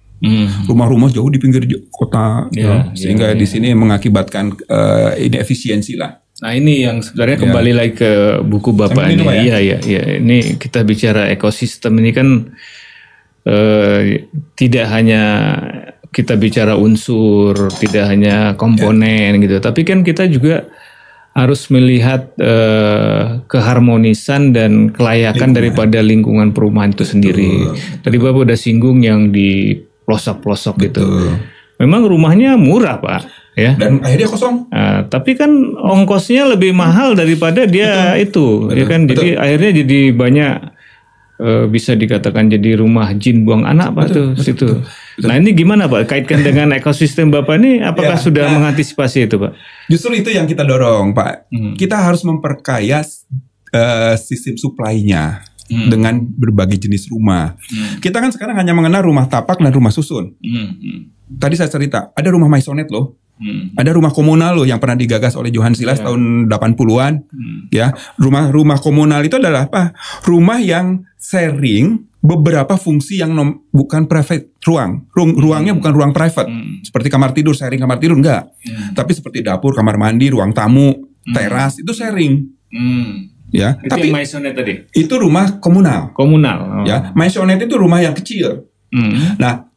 A: Rumah-rumah jauh di pinggir kota, sehingga di sini mengakibatkan inefisiensi lah.
B: Nah, ini yang sebenarnya kembali lagi ke buku Bapak ini. Iya. Ini kita bicara ekosistem ini kan tidak hanya kita bicara unsur, tidak hanya komponen gitu, tapi kan kita juga harus melihat keharmonisan dan kelayakan daripada lingkungan perumahan itu sendiri. Tadi Bapak udah singgung yang di pelosok-pelosok gitu. Memang rumahnya murah, Pak, ya.
A: Dan akhirnya kosong.
B: Tapi kan ongkosnya lebih mahal daripada dia itu, ya kan. Jadi akhirnya jadi banyak. Bisa dikatakan jadi rumah jin buang anak, Pak, tuh situ. Nah, ini gimana, Pak? Kaitkan dengan ekosistem Bapak ini, apakah sudah mengantisipasi itu, Pak?
A: Justru itu yang kita dorong, Pak. Kita harus memperkaya sistem supply-nya dengan berbagai jenis rumah. Kita kan sekarang hanya mengenal rumah tapak dan rumah susun. Tadi saya cerita, ada rumah maisonette loh. Ada rumah komunal loh yang pernah digagas oleh Johan Silas tahun 80-an. Ya, rumah komunal itu adalah apa? Rumah yang sharing beberapa fungsi yang bukan private ruang. Ruangnya bukan ruang private. Seperti kamar tidur, sharing kamar tidur enggak. Tapi seperti dapur, kamar mandi, ruang tamu, teras itu sharing. Ya,
B: itu
A: tapi
B: maisonette tadi.
A: Itu rumah komunal. Ya, maisonette itu rumah yang kecil. Nah,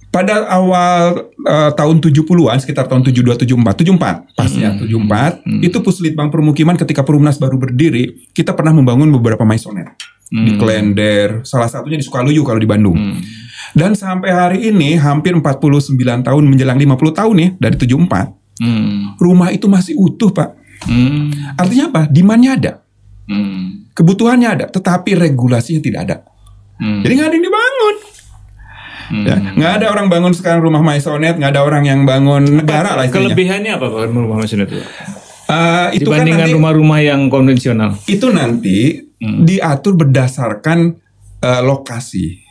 A: pada awal tahun 70-an, sekitar tahun 74 pasnya 74, itu Puslitbang Permukiman ketika Perumnas baru berdiri, kita pernah membangun beberapa maisonette di Klender, salah satunya di Sukaluyu kalau di Bandung. Dan sampai hari ini hampir 49 tahun menjelang 50 tahun nih dari 74, rumah itu masih utuh, Pak. Artinya apa? Demand-nya ada, kebutuhannya ada, tetapi regulasinya tidak ada. Jadi nggak ada yang dibangun. Ya, nggak ada orang bangun sekarang rumah maisonette, nggak ada orang yang bangun negara lah istilahnya.
B: Kelebihannya apa Pak rumah maisonette itu?
A: Itu
B: dibandingkan
A: kan
B: rumah-rumah yang konvensional.
A: Itu nanti diatur berdasarkan lokasi.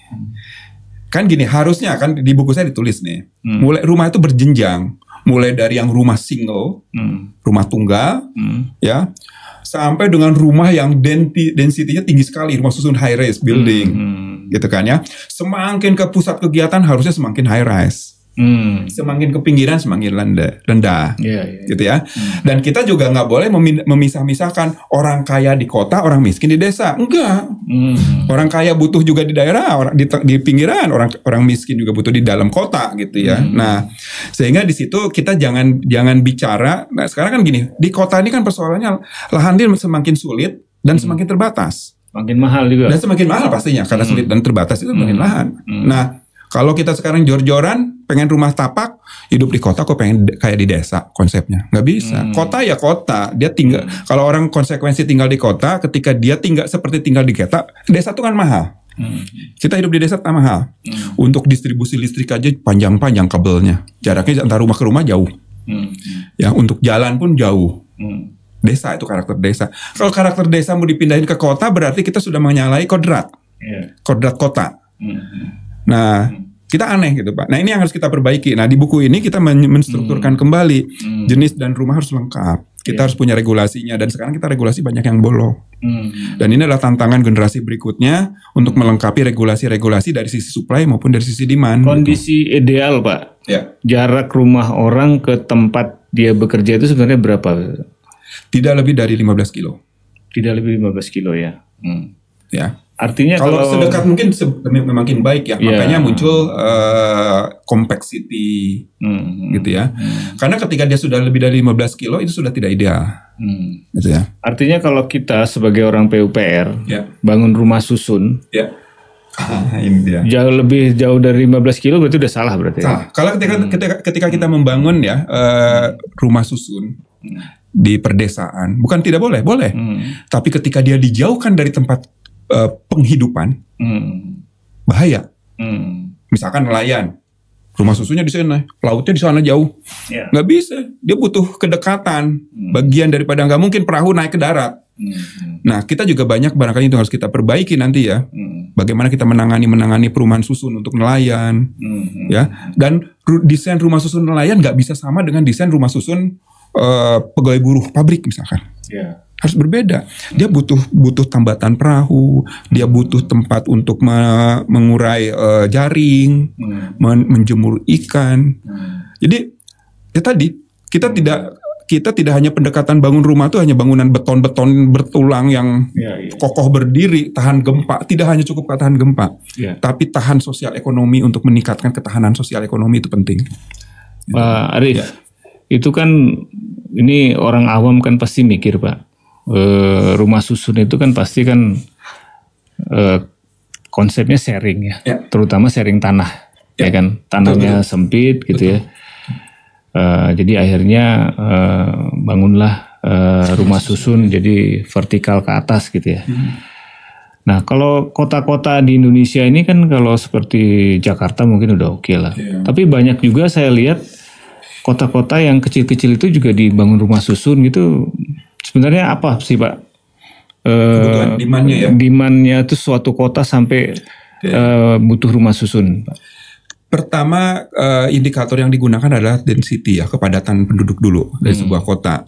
A: Kan gini, harusnya kan di buku saya ditulis nih, mulai rumah itu berjenjang, mulai dari yang rumah single, rumah tunggal, ya, sampai dengan rumah yang density-nya tinggi sekali, rumah susun high rise building. Gitu kan ya. Semakin ke pusat kegiatan harusnya semakin high rise. Semakin ke pinggiran semakin rendah. Gitu ya. Dan kita juga nggak boleh memisah-misahkan orang kaya di kota, orang miskin di desa. Enggak. Orang kaya butuh juga di daerah, di pinggiran, orang miskin juga butuh di dalam kota gitu ya. Nah, sehingga di situ kita jangan bicara. Nah, sekarang kan gini, di kota ini kan persoalannya lahan dia semakin sulit dan semakin terbatas.
B: Makin mahal juga.
A: Dan semakin mahal pastinya karena sulit dan terbatas itu semakin lahan. Nah, kalau kita sekarang jor-joran pengen rumah tapak, hidup di kota kok pengen kayak di desa konsepnya. Nggak bisa. Kota ya kota. Dia tinggal kalau orang konsekuensi tinggal di kota, ketika dia tinggal seperti tinggal di desa itu kan mahal. Kita hidup di desa tak mahal. Untuk distribusi listrik aja panjang-panjang kabelnya. Jaraknya antara rumah ke rumah jauh. Ya, untuk jalan pun jauh. Desa itu karakter desa. Kalau karakter desa mau dipindahin ke kota berarti kita sudah menyalahi kodrat. Kodrat kota. Nah, kita aneh gitu, Pak. Nah, ini yang harus kita perbaiki. Nah, di buku ini kita menstrukturkan kembali jenis dan rumah harus lengkap. Kita harus punya regulasinya dan sekarang kita regulasi banyak yang bolong. Dan ini adalah tantangan generasi berikutnya untuk melengkapi regulasi-regulasi dari sisi supply maupun dari sisi demand.
B: Kondisi ideal, Pak.
A: Ya.
B: Jarak rumah orang ke tempat dia bekerja itu sebenarnya berapa?
A: Tidak lebih dari 15 kilo.
B: Tidak lebih 15 kilo ya.
A: Ya.
B: Artinya
A: kalau sedekat mungkin makin baik ya. Makanya muncul compact city gitu ya. Karena ketika dia sudah lebih dari 15 kilo itu sudah tidak ideal. Gitu ya.
B: Artinya kalau kita sebagai orang PUPR bangun rumah susun,
A: ini dia.
B: Jauh dari 15 kilo berarti udah salah berarti.
A: Salah. Kalau ketika kita membangun ya rumah susun di perdesaan, bukan tidak boleh, boleh. Tapi ketika dia dijauhkan dari tempat penghidupan, bahaya. Misalkan nelayan Rumah susunnya di sana, lautnya di sana jauh. Nggak bisa. Dia butuh kedekatan. Bagian daripada nggak mungkin perahu naik ke darat. Nah, kita juga banyak barangkali itu harus kita perbaiki nanti ya. Bagaimana kita menangani perumahan susun untuk nelayan, ya. Dan desain rumah susun nelayan nggak bisa sama dengan desain rumah susun pegawai buruh pabrik misalkan. Harus berbeda. Dia butuh tambatan perahu, dia butuh tempat untuk mengurai jaring, menjemur ikan. Jadi ya tadi kita tidak hanya pendekatan bangun rumah itu hanya bangunan beton bertulang yang kokoh berdiri, tahan gempa. Tidak hanya cukup tahan gempa, tapi tahan sosial ekonomi untuk meningkatkan ketahanan sosial ekonomi itu penting.
B: Pak Arief, itu kan ini orang awam kan pasti mikir Pak. Rumah susun itu kan pasti kan konsepnya sharing ya, terutama sharing tanah, ya kan, tanahnya sempit gitu ya. Jadi akhirnya bangunlah rumah susun jadi vertikal ke atas gitu ya. Nah kalau kota-kota di Indonesia ini kan kalau seperti Jakarta mungkin udah oke lah. Tapi banyak juga saya lihat kota-kota yang kecil-kecil itu juga dibangun rumah susun gitu. Sebenarnya apa sih Pak?
A: Demandnya ya?
B: Demandnya itu suatu kota sampai butuh rumah susun Pak.
A: Pertama indikator yang digunakan adalah density ya, kepadatan penduduk dulu dari sebuah kota.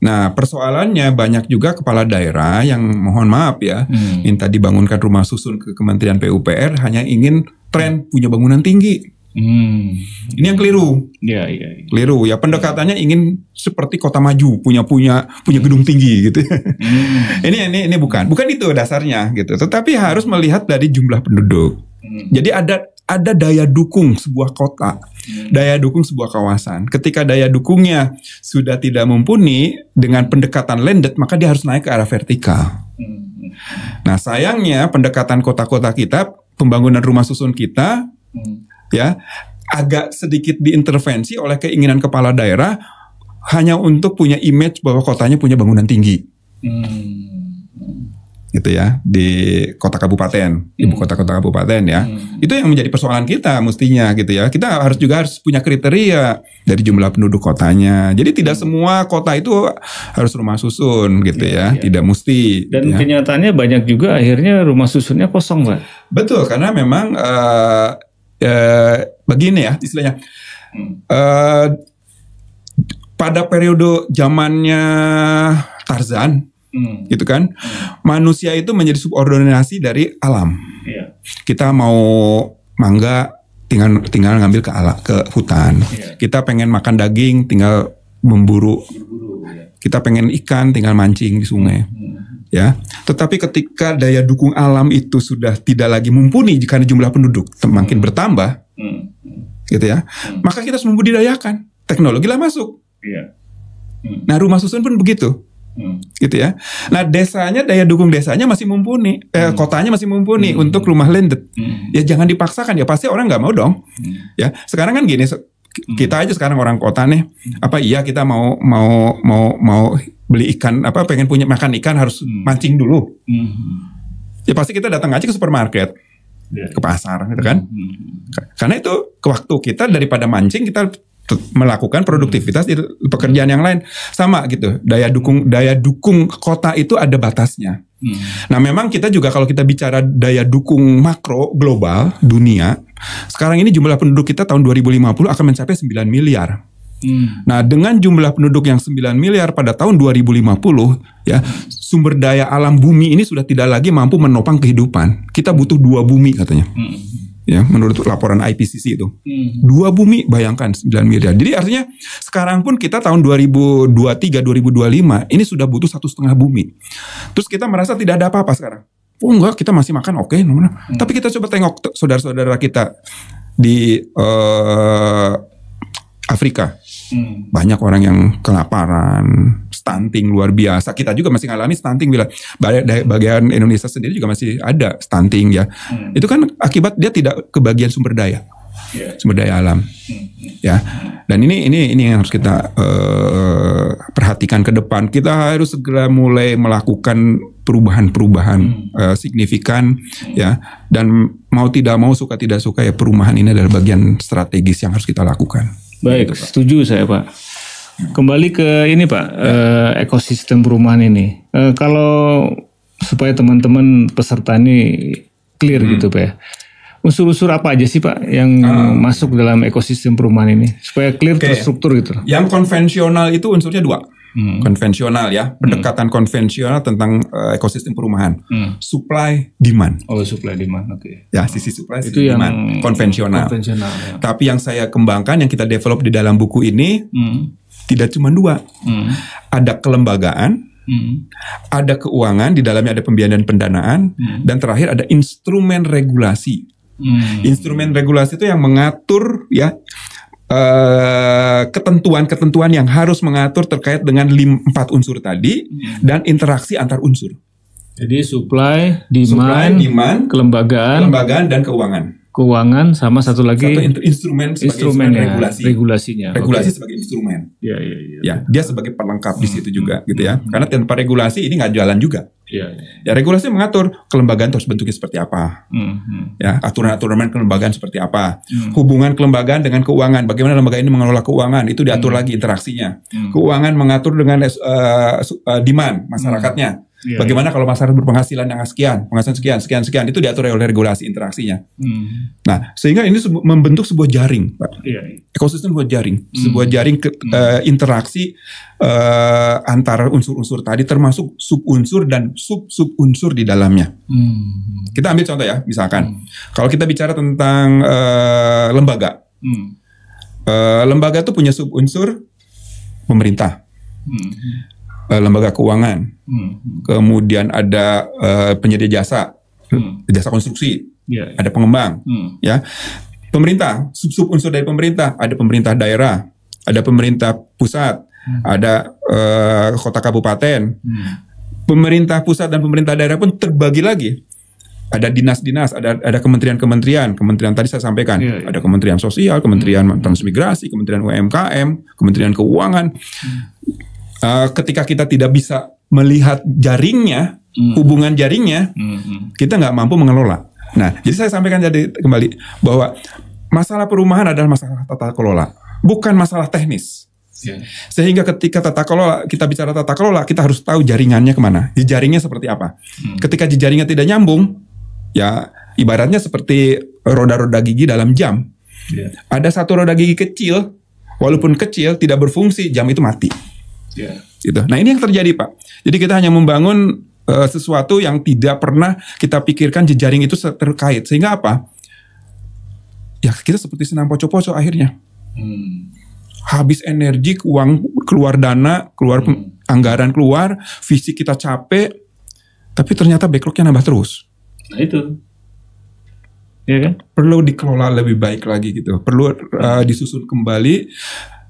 A: Nah persoalannya banyak juga kepala daerah yang mohon maaf ya minta dibangunkan rumah susun ke Kementerian PUPR hanya ingin tren punya bangunan tinggi. Ini yang keliru. Keliru ya, pendekatannya ingin seperti kota maju, punya gedung tinggi gitu. Ini bukan itu dasarnya gitu. Tetapi harus melihat dari jumlah penduduk. Jadi ada daya dukung sebuah kota, daya dukung sebuah kawasan. Ketika daya dukungnya sudah tidak mumpuni dengan pendekatan landed, maka dia harus naik ke arah vertikal. Nah sayangnya pendekatan kota-kota kita, pembangunan rumah susun kita, ya agak sedikit diintervensi oleh keinginan kepala daerah hanya untuk punya image bahwa kotanya punya bangunan tinggi. Gitu ya, di kota kabupaten, ibu kota-kota kabupaten ya. Itu yang menjadi persoalan kita mestinya gitu ya. Kita harus punya kriteria dari jumlah penduduk kotanya. Jadi tidak semua kota itu harus rumah susun gitu ya. Tidak mesti.
B: Dan kenyataannya banyak juga akhirnya rumah susunnya kosong Pak.
A: Betul, karena memang begini ya istilahnya. Pada periode zamannya Tarzan, gitu kan, manusia itu menjadi subordinasi dari alam. Kita mau mangga tinggal ngambil ke hutan. Kita pengen makan daging tinggal memburu. Kita pengen ikan tinggal mancing di sungai. Ya, tetapi ketika daya dukung alam itu sudah tidak lagi mumpuni karena jumlah penduduk semakin bertambah, gitu ya, maka kita harus membudidayakan. Teknologi lah masuk. Nah, rumah susun pun begitu. Gitu ya. Nah desanya, daya dukung desanya masih mumpuni, kotanya masih mumpuni untuk rumah landed. Ya jangan dipaksakan ya, pasti orang nggak mau dong. Ya sekarang kan gini, kita aja sekarang orang kota nih, kita mau beli ikan, pengen punya makan ikan harus mancing dulu. Ya pasti kita datang aja ke supermarket, ke pasar gitu kan. Karena itu waktu kita daripada mancing kita melakukan produktivitas di pekerjaan yang lain. Sama gitu, daya dukung kota itu ada batasnya. Nah memang kita juga kalau kita bicara daya dukung makro global dunia, sekarang ini jumlah penduduk kita tahun 2050 akan mencapai 9 miliar. Nah dengan jumlah penduduk yang 9 miliar pada tahun 2050 ya, sumber daya alam bumi ini sudah tidak lagi mampu menopang kehidupan. Kita butuh 2 bumi katanya. Ya, menurut laporan IPCC itu 2 bumi, bayangkan 9 miliar. Jadi artinya sekarang pun kita tahun 2023-2025 ini sudah butuh 1,5 bumi. Terus kita merasa tidak ada apa-apa sekarang. Oh enggak, kita masih makan oke. Tapi kita coba tengok saudara-saudara kita di Afrika. Banyak orang yang kelaparan, stunting luar biasa. Kita juga masih ngalami stunting, bagian Indonesia sendiri juga masih ada stunting ya. Itu kan akibat dia tidak kebagian sumber daya, sumber daya alam. Ya. Dan ini yang harus kita perhatikan ke depan. Kita harus segera mulai melakukan perubahan-perubahan signifikan ya, dan mau tidak mau, suka tidak suka ya, perumahan ini adalah bagian strategis yang harus kita lakukan.
B: Baik, setuju saya Pak. Kembali ke ini Pak, ekosistem perumahan ini. Kalau supaya teman-teman peserta ini clear gitu Pak ya, unsur-unsur apa aja sih Pak yang masuk dalam ekosistem perumahan ini supaya clear terstruktur gitu?
A: Yang konvensional itu unsurnya 2. Konvensional ya, pendekatan konvensional tentang ekosistem perumahan. Supply demand.
B: Oh, supply demand, oke.
A: Ya, sisi supply,
B: itu
A: sisi
B: yang
A: demand konvensional.
B: Ya.
A: Tapi yang saya kembangkan, yang kita develop di dalam buku ini tidak cuma 2. Ada kelembagaan, ada keuangan, di dalamnya ada pembiayaan dan pendanaan, dan terakhir ada instrumen regulasi. Instrumen regulasi itu yang mengatur ya ketentuan-ketentuan yang harus mengatur terkait dengan 4 unsur tadi dan interaksi antar unsur.
B: Jadi supply, demand, kelembagaan
A: dan keuangan.
B: Keuangan sama satu lagi
A: instrumen ya,
B: regulasinya.
A: Regulasi sebagai instrumen.
B: Ya.
A: Ya, dia sebagai pelengkap di situ juga gitu ya. Karena tanpa regulasi ini nggak jalan juga. Ya, regulasi mengatur kelembagaan terus bentuknya seperti apa. Ya, aturan-aturan kelembagaan seperti apa. Hubungan kelembagaan dengan keuangan, bagaimana lembaga ini mengelola keuangan, itu diatur lagi interaksinya. Keuangan mengatur dengan demand masyarakatnya. Bagaimana kalau masyarakat berpenghasilan yang penghasilan sekian, itu diatur oleh regulasi interaksinya. Nah, sehingga ini membentuk sebuah jaring, Pak. Ekosistem sebuah jaring interaksi antara unsur-unsur tadi, termasuk subunsur dan sub-unsur di dalamnya. Kita ambil contoh ya, misalkan kalau kita bicara tentang lembaga, lembaga itu punya subunsur pemerintah. Lembaga keuangan, kemudian ada penyedia jasa, jasa konstruksi, ada pengembang, ya. Pemerintah, sub unsur dari pemerintah, ada pemerintah daerah, ada pemerintah pusat, ada kota kabupaten. Pemerintah pusat dan pemerintah daerah pun terbagi lagi. Ada dinas-dinas, ada kementerian-kementerian. Kementerian tadi saya sampaikan, ada Kementerian Sosial, Kementerian Transmigrasi, Kementerian UMKM, Kementerian Keuangan. Ketika kita tidak bisa melihat jaringnya, hubungan jaringnya, kita nggak mampu mengelola. Nah, jadi saya sampaikan jadi kembali bahwa masalah perumahan adalah masalah tata kelola, bukan masalah teknis. Sehingga ketika kita bicara tata kelola, kita harus tahu jaringannya kemana, jejaringnya seperti apa. Ketika jejaringnya tidak nyambung, ya ibaratnya seperti roda-roda gigi dalam jam. Ada satu roda gigi kecil, walaupun kecil tidak berfungsi, jam itu mati. Gitu. Nah, ini yang terjadi, Pak. Jadi kita hanya membangun sesuatu yang tidak pernah kita pikirkan jejaring itu terkait. Sehingga apa? Ya kita seperti senam poco-poco akhirnya. Habis energi, uang keluar, dana keluar, anggaran keluar, fisik kita capek, tapi ternyata backlognya nambah terus.
B: Nah itu, ya kan?
A: Perlu dikelola lebih baik lagi gitu. Perlu disusun kembali.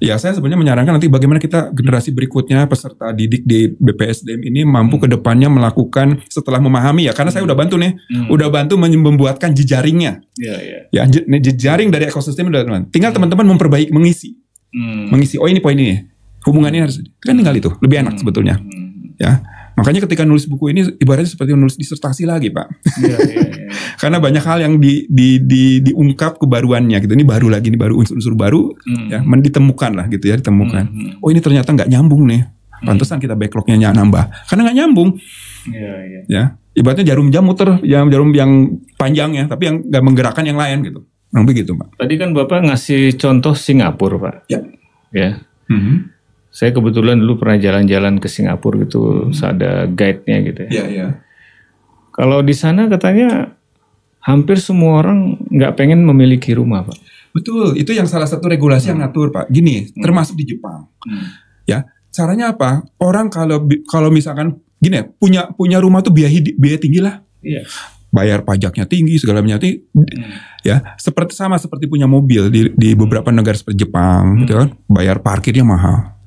A: Ya, saya sebenarnya menyarankan nanti bagaimana kita generasi berikutnya peserta didik di BPSDM ini mampu ke depannya melakukan setelah memahami ya, karena saya udah bantu nih, udah bantu membuatkan jejaringnya. Ya, jejaring dari ekosistem udah teman. Tinggal teman-teman memperbaiki, mengisi. Oh ini poin ini, hubungannya harus kan tinggal itu, lebih enak sebetulnya. Ya, makanya ketika nulis buku ini ibaratnya seperti menulis disertasi lagi, Pak. Karena banyak hal yang diungkap kebaruannya gitu. Ini baru lagi, ini baru unsur-unsur baru, ya, ditemukan lah gitu ya, ditemukan. Oh ini ternyata nggak nyambung nih. Pantesan kita backlognya nambah, karena nggak nyambung. Ya, ibaratnya jarum jam muter, jarum yang panjang ya, tapi yang nggak menggerakkan yang lain gitu. Nah, begitu, Pak.
B: Tadi kan Bapak ngasih contoh Singapura, Pak. Ya. Saya kebetulan dulu pernah jalan-jalan ke Singapura gitu, ada guide-nya gitu ya. Kalau di sana katanya hampir semua orang nggak pengen memiliki rumah, Pak.
A: Betul, itu yang salah satu regulasi yang ngatur, Pak. Gini, termasuk di Jepang. Ya, caranya apa? Orang kalau misalkan gini ya, punya rumah tuh biaya tinggi lah. Bayar pajaknya tinggi, segala macam tinggi. Ya, seperti punya mobil di beberapa negara seperti Jepang, gitu kan. Bayar parkirnya mahal.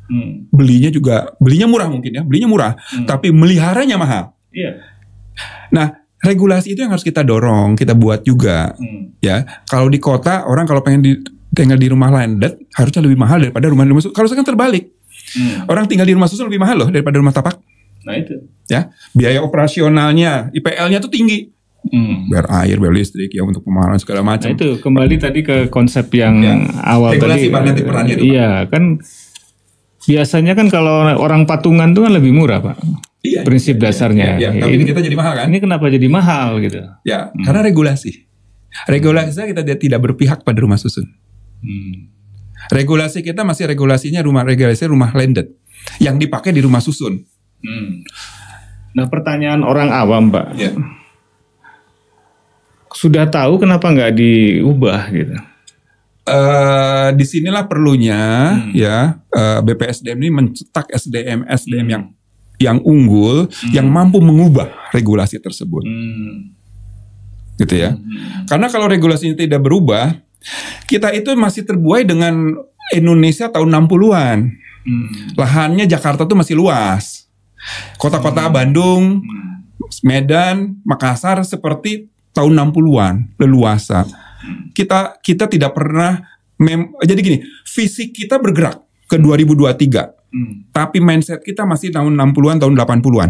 A: Belinya murah mungkin ya, tapi meliharanya mahal. Nah, regulasi itu yang harus kita dorong, kita buat juga. Ya, kalau di kota orang kalau pengen tinggal di rumah landed harusnya lebih mahal daripada rumah susun. Kalau sekarang terbalik, orang tinggal di rumah susun lebih mahal loh daripada rumah tapak.
B: Nah itu.
A: Ya, biaya operasionalnya, IPL-nya tuh tinggi. Bayar air, bayar listrik ya untuk pemahaman segala macam.
B: Nah itu kembali tadi ke konsep yang awal
A: regulasi
B: tadi.
A: Nanti perannya itu.
B: Iya kan, biasanya kan kalau orang patungan itu kan lebih murah Pak.
A: Iya,
B: prinsip dasarnya.
A: Iya, tapi kita jadi mahal kan?
B: Ini kenapa jadi mahal gitu?
A: Ya, karena regulasi. Regulasi kita tidak berpihak pada rumah susun. Regulasi kita masih regulasinya rumah landed yang dipakai di rumah susun.
B: Nah pertanyaan orang awam Pak, sudah tahu kenapa nggak diubah gitu?
A: Disinilah perlunya BPSDM ini mencetak SDM yang unggul, yang mampu mengubah regulasi tersebut. Gitu ya. Karena kalau regulasinya tidak berubah, kita itu masih terbuai dengan Indonesia tahun 60-an. Lahannya Jakarta tuh masih luas. Kota-kota Bandung, Medan, Makassar seperti tahun 60-an, leluasa. Kita tidak pernah jadi gini, fisik kita bergerak ke 2023. Tapi mindset kita masih tahun 60-an, tahun 80-an.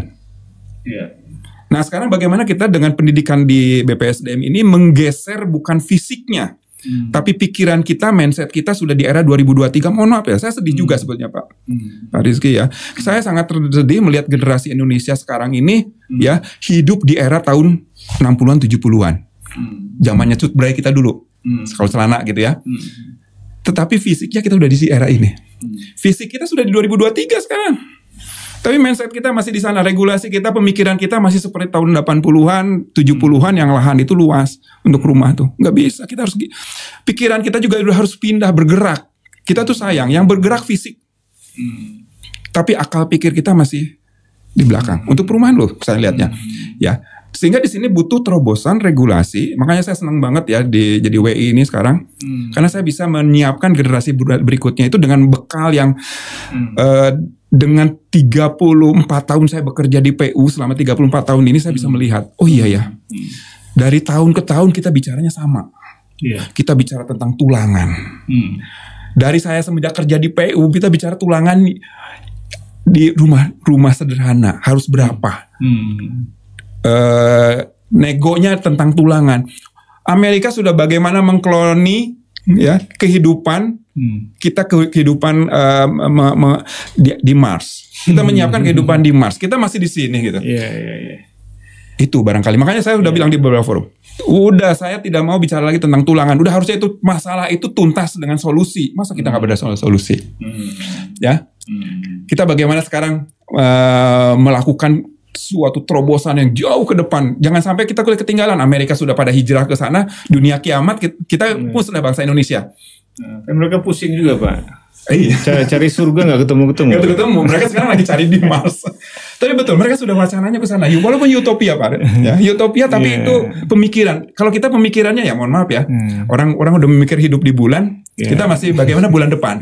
A: Nah, sekarang bagaimana kita dengan pendidikan di BPSDM ini menggeser bukan fisiknya, tapi pikiran kita, mindset kita sudah di era 2023. Mohon maaf ya, saya sedih juga sebetulnya Pak Rizky ya. Saya sangat sedih melihat generasi Indonesia sekarang ini ya hidup di era tahun 60-an 70-an. Zamannya Cut Bray kita dulu. Kalau celana gitu ya. Tetapi fisiknya kita udah di era ini. Fisik kita sudah di 2023 sekarang. Tapi mindset kita masih di sana, regulasi kita, pemikiran kita masih seperti tahun 80-an, 70-an yang lahan itu luas untuk rumah tuh. Nggak bisa, kita harus pikiran kita juga udah harus pindah, bergerak. Kita tuh sayang, yang bergerak fisik. Tapi akal pikir kita masih di belakang. Untuk perumahan loh, saya lihatnya. Ya, sehingga di sini butuh terobosan regulasi. Makanya saya senang banget ya jadi WI ini sekarang. Karena saya bisa menyiapkan generasi berikutnya itu dengan bekal yang dengan 34 tahun saya bekerja di PU, selama 34 tahun ini saya bisa melihat, oh iya ya, dari tahun ke tahun kita bicaranya sama. Kita bicara tentang tulangan. Dari saya semenjak kerja di PU, kita bicara tulangan di rumah sederhana, harus berapa. Negonya tentang tulangan. Amerika sudah bagaimana mengkloni ya kehidupan kita, kehidupan di Mars. Kita menyiapkan kehidupan di Mars. Kita masih di sini gitu. Itu barangkali. Makanya saya sudah bilang di beberapa forum. Udah, saya tidak mau bicara lagi tentang tulangan. Udah, harusnya itu masalah itu tuntas dengan solusi. Masa kita nggak ada solusi? Ya. Kita bagaimana sekarang melakukan suatu terobosan yang jauh ke depan. Jangan sampai kita ketinggalan. Amerika sudah pada hijrah ke sana, dunia kiamat, kita pun sudah bangsa Indonesia.
B: Kan mereka pusing juga Pak.
A: Iya.
B: Cari surga nggak ketemu-ketemu.
A: Nggak ketemu. Mereka sekarang lagi cari di Mars. Tapi betul, mereka sudah wacananya ke sana. Walaupun utopia Pak, ya utopia, tapi itu pemikiran. Kalau kita pemikirannya ya, mohon maaf ya, orang udah memikir hidup di bulan, kita masih bagaimana bulan depan.